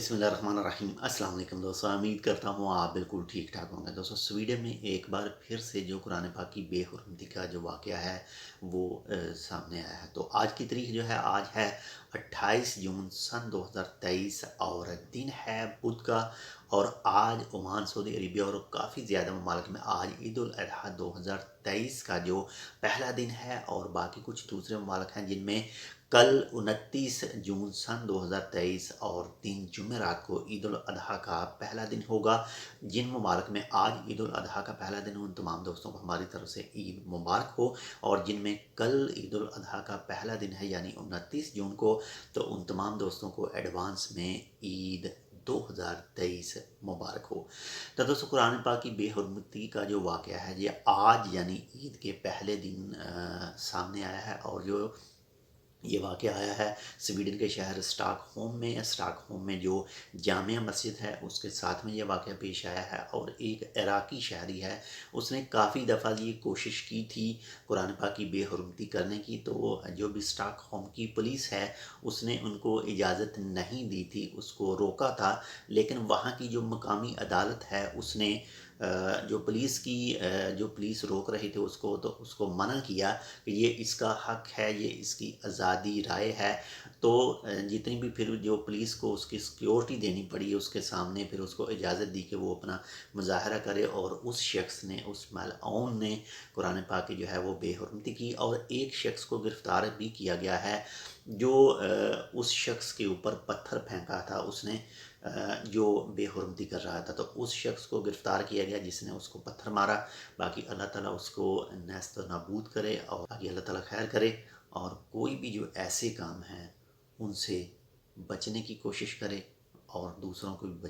बिस्मिल्लाहिर्रहमानिर्रहीम। अस्सलाम वालेकुम दोस्तों, उम्मीद करता हूँ आप बिल्कुल ठीक ठाक होंगे। दोस्तों इस वीडियो में एक बार फिर से जो कुरान पाक की बेहुरमती का जो वाक़या है वो सामने आया है। तो आज की तारीख जो है, आज है 28 जून सन 2023 और दिन है बुध का। और आज ओमान, सऊदी अरेबिया और काफ़ी ज़्यादा ममालिक में आज ईद उल अज़हा 2023 का जो पहला दिन है। और बाकी कुछ दूसरे ममालिक हैं जिनमें कल 29 जून सन 2023 और दिन जुमेरात को ईद उल अज़हा का पहला दिन होगा। जिन ममालिक में आज ईद उल अज़हा का पहला दिन हो, उन तमाम दोस्तों को हमारी तरफ से ईद मुबारक हो। और जिनमें कल ईद उल अज़हा का पहला दिन है यानी 29 जून को, तो उन तमाम दोस्तों को एडवांस में ईद 2023 मुबारक हो। तो दोस्तों कुरान पाक की बेहुरमती का जो वाक़या है ये आज यानी ईद के पहले दिन सामने आया है। और जो ये वाक़या आया है स्वीडन के शहर स्टॉकहोम में जो जामिया मस्जिद है उसके साथ में ये वाक़या पेश आया है। और एक इराकी शहरी है, उसने काफ़ी दफ़ा ये कोशिश की थी कुरान पाक की बेहुरमती करने की। तो जो भी स्टॉकहोम की पुलिस है उसने उनको इजाज़त नहीं दी थी, उसको रोका था। लेकिन वहाँ की जो मकामी अदालत है उसने जो पुलिस रोक रही थी उसको, तो उसको मना किया कि ये इसका हक है, ये इसकी आज़ादी राय है। तो जितनी भी फिर जो पुलिस को उसकी सिक्योरिटी देनी पड़ी उसके सामने, फिर उसको इजाज़त दी कि वो अपना मुज़ाहरा करे। और उस शख्स ने, उस मलऊन ने कुरान पाक की जो है वो बेहुरमती की। और एक शख्स को गिरफ़्तार भी किया गया है जो उस शख्स के ऊपर पत्थर फेंका था, उसने जो बेहुरमती कर रहा था। तो उस शख्स को गिरफ़्तार किया गया जिसने उसको पत्थर मारा। बाकी अल्लाह ताला उसको नेस्त नाबूद करे और बाकी अल्लाह ताला खैर करे। और कोई भी जो ऐसे काम हैं उनसे बचने की कोशिश करे और दूसरों को भी